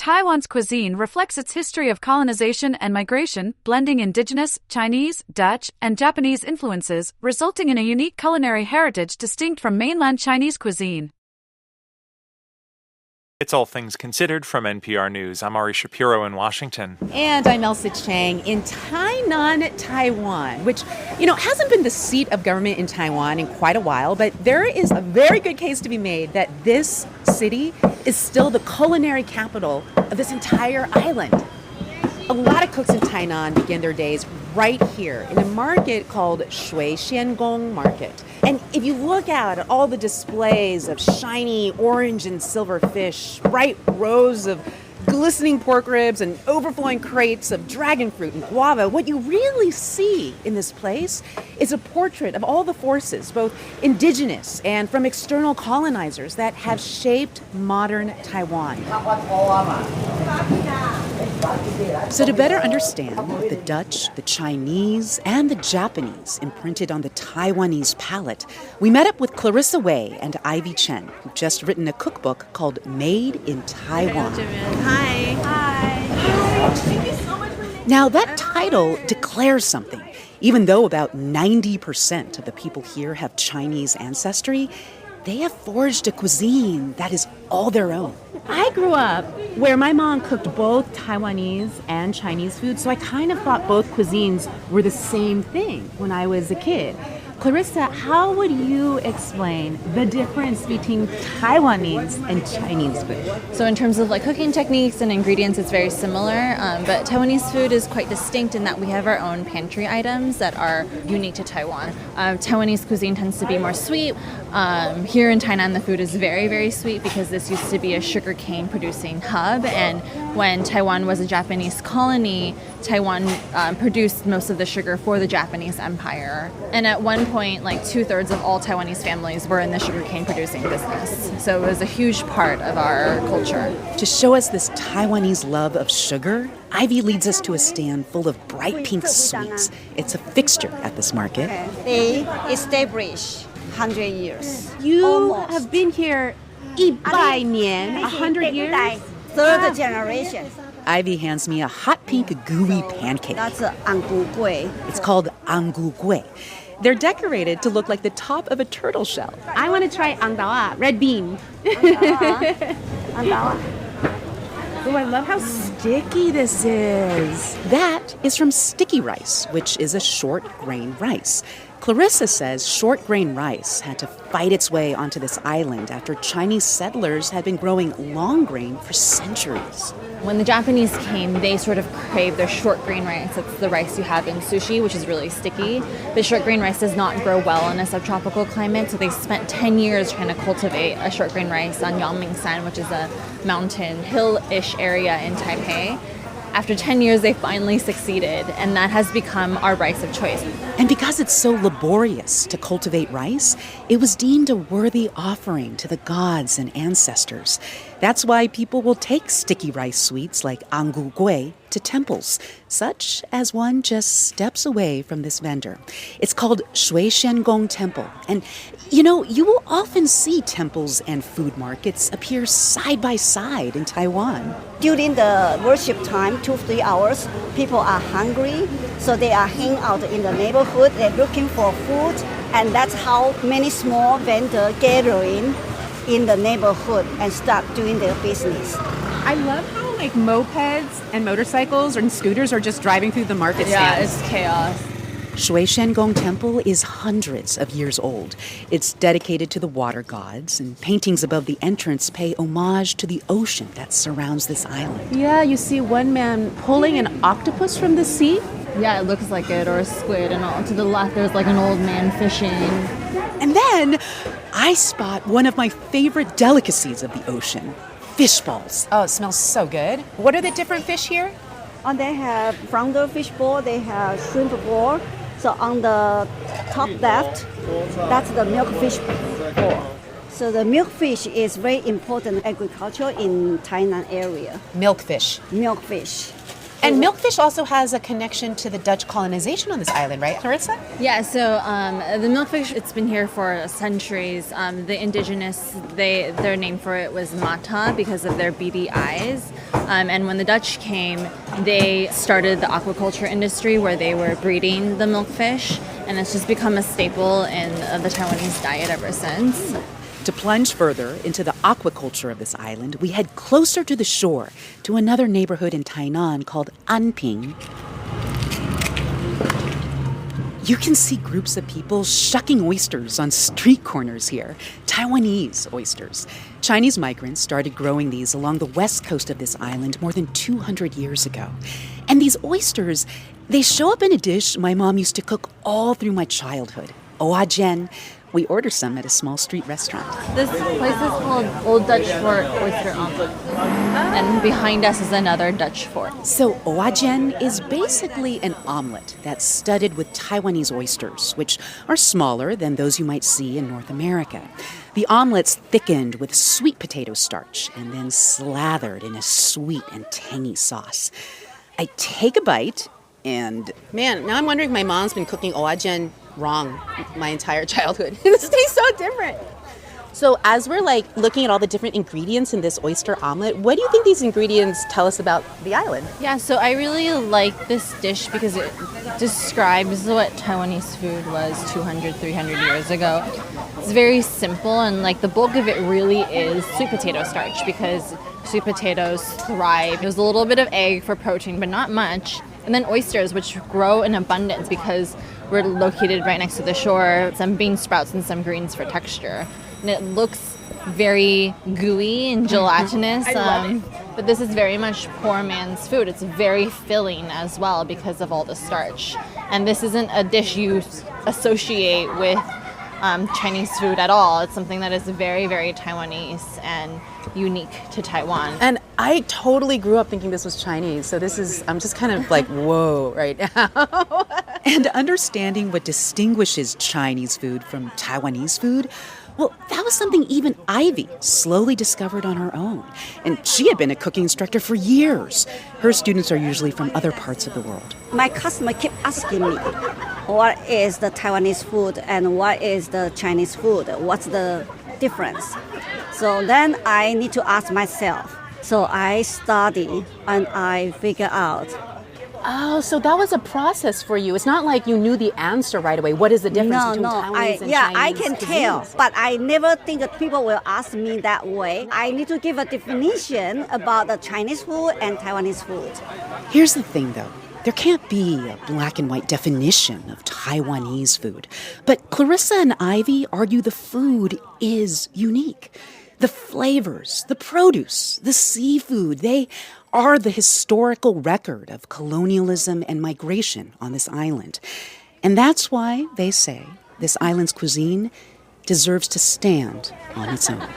Taiwan's cuisine reflects its history of colonization and migration, blending indigenous, Chinese, Dutch, and Japanese influences, resulting in a unique culinary heritage distinct from mainland Chinese cuisine. It's All Things Considered from NPR News. I'm Ari Shapiro in Washington. And I'm Elsa Chang in Tainan, Taiwan, which, hasn't been the seat of government in Taiwan in quite a while, but there is a very good case to be made that this city is still the culinary capital of this entire island. A lot of cooks in Tainan begin their days right here in a market called Shui Xiangong Market. And if you look out at all the displays of shiny orange and silver fish, bright rows of glistening pork ribs and overflowing crates of dragon fruit and guava, what you really see in this place is a portrait of all the forces, both indigenous and from external colonizers, that have shaped modern Taiwan. So to better understand what the Dutch, the Chinese, and the Japanese imprinted on the Taiwanese palate, we met up with Clarissa Wei and Ivy Chen, who've just written a cookbook called Made in Taiwan. Hi. Thank you so much for Now, that title declares something. Even though about 90% of the people here have Chinese ancestry, they have forged a cuisine that is all their own. I grew up where my mom cooked both Taiwanese and Chinese food, so I kind of thought both cuisines were the same thing when I was a kid. Clarissa, how would you explain the difference between Taiwanese and Chinese food? So in terms of cooking techniques and ingredients, it's very similar, but Taiwanese food is quite distinct in that we have our own pantry items that are unique to Taiwan. Taiwanese cuisine tends to be more sweet. Here in Tainan, the food is very, very sweet because this used to be a sugarcane producing hub, and when Taiwan was a Japanese colony, Taiwan produced most of the sugar for the Japanese Empire. And at one point, 2/3 of all Taiwanese families were in the sugarcane producing business. So it was a huge part of our culture. To show us this Taiwanese love of sugar, Ivy leads us to a stand full of bright pink sweets. It's a fixture at this market. They established 100 years. You Almost. have been here 100年, 100 years? Third generation. Ivy hands me a hot pink gooey pancake. That's Angu Gui. It's called angu gui. They're decorated to look like the top of a turtle shell. I want to try angdawa, red bean. Oh, I love how sticky this is. That is from sticky rice, which is a short grain rice. Clarissa says short grain rice had to fight its way onto this island after Chinese settlers had been growing long grain for centuries. When the Japanese came, they sort of craved their short grain rice. It's the rice you have in sushi, which is really sticky. But short grain rice does not grow well in a subtropical climate, so they spent 10 years trying to cultivate a short grain rice on Yangmingshan, which is a mountain, hill-ish area in Taipei. After 10 years, they finally succeeded, and that has become our rice of choice. And because it's so laborious to cultivate rice, it was deemed a worthy offering to the gods and ancestors. That's why people will take sticky rice sweets like angu gui to temples, such as one just steps away from this vendor. It's called Shui Xiangong Temple. And, you will often see temples and food markets appear side by side in Taiwan. During the worship time, 2-3 hours, people are hungry, so they are hanging out in the neighborhood. They're looking for food, and that's how many small vendors gather in the neighborhood and start doing their business. I love how mopeds and motorcycles and scooters are just driving through the market Yeah, stands. it's chaos. Shui Xiangong Temple is hundreds of years old. It's dedicated to the water gods, and paintings above the entrance pay homage to the ocean that surrounds this island. Yeah, you see one man pulling an octopus from the sea. Yeah, it looks like it, or a squid, and to the left there's an old man fishing. And then I spot one of my favorite delicacies of the ocean, fish balls. Oh, it smells so good. What are the different fish here? They have flounder fish ball, they have shrimp ball. So on the top left, that's the milkfish ball. So the milkfish is very important agriculture in Tainan area. Milkfish. Milkfish. And Milkfish also has a connection to the Dutch colonization on this island, right, Clarissa? Yeah, so the milkfish, it's been here for centuries. The indigenous, their name for it was mata because of their beady eyes. And when the Dutch came, they started the aquaculture industry where they were breeding the milkfish. And it's just become a staple in the Taiwanese diet ever since. To plunge further into the aquaculture of this island, we head closer to the shore to another neighborhood in Tainan called Anping. You can see groups of people shucking oysters on street corners here, Taiwanese oysters. Chinese migrants started growing these along the west coast of this island more than 200 years ago. And these oysters, they show up in a dish my mom used to cook all through my childhood, oajian. We order some at a small street restaurant. This place is called Old Dutch Fort Oyster Omelet. And behind us is another Dutch fort. So oajian is basically an omelet that's studded with Taiwanese oysters, which are smaller than those you might see in North America. The omelet's thickened with sweet potato starch and then slathered in a sweet and tangy sauce. I take a bite and, man, now I'm wondering if my mom's been cooking oajian wrong my entire childhood. This tastes so different. So as we're looking at all the different ingredients in this oyster omelet, what do you think these ingredients tell us about the island? Yeah, so I really like this dish because it describes what Taiwanese food was 200, 300 years ago. It's very simple, and the bulk of it really is sweet potato starch because sweet potatoes thrive. There's a little bit of egg for protein, but not much. And then oysters, which grow in abundance because we're located right next to the shore. Some bean sprouts and some greens for texture. And it looks very gooey and gelatinous. I love it. But this is very much poor man's food. It's very filling as well because of all the starch. And this isn't a dish you associate with Chinese food at all. It's something that is very, very Taiwanese and unique to Taiwan. And I totally grew up thinking this was Chinese, so I'm just kind of whoa right now. And understanding what distinguishes Chinese food from Taiwanese food, well, that was something even Ivy slowly discovered on her own. And she had been a cooking instructor for years. Her students are usually from other parts of the world. My customer keep asking me, what is the Taiwanese food and what is the Chinese food? What's the difference? So then I need to ask myself. So I study and I figure out. Oh, so that was a process for you. It's not like you knew the answer right away. What is the difference between Taiwanese and Chinese I can tell, cuisines? but I never think that people will ask me that way. I need to give a definition about the Chinese food and Taiwanese food. Here's the thing, though. There can't be a black and white definition of Taiwanese food. But Clarissa and Ivy argue the food is unique. The flavors, the produce, the seafood, they are the historical record of colonialism and migration on this island. And that's why they say this island's cuisine deserves to stand on its own.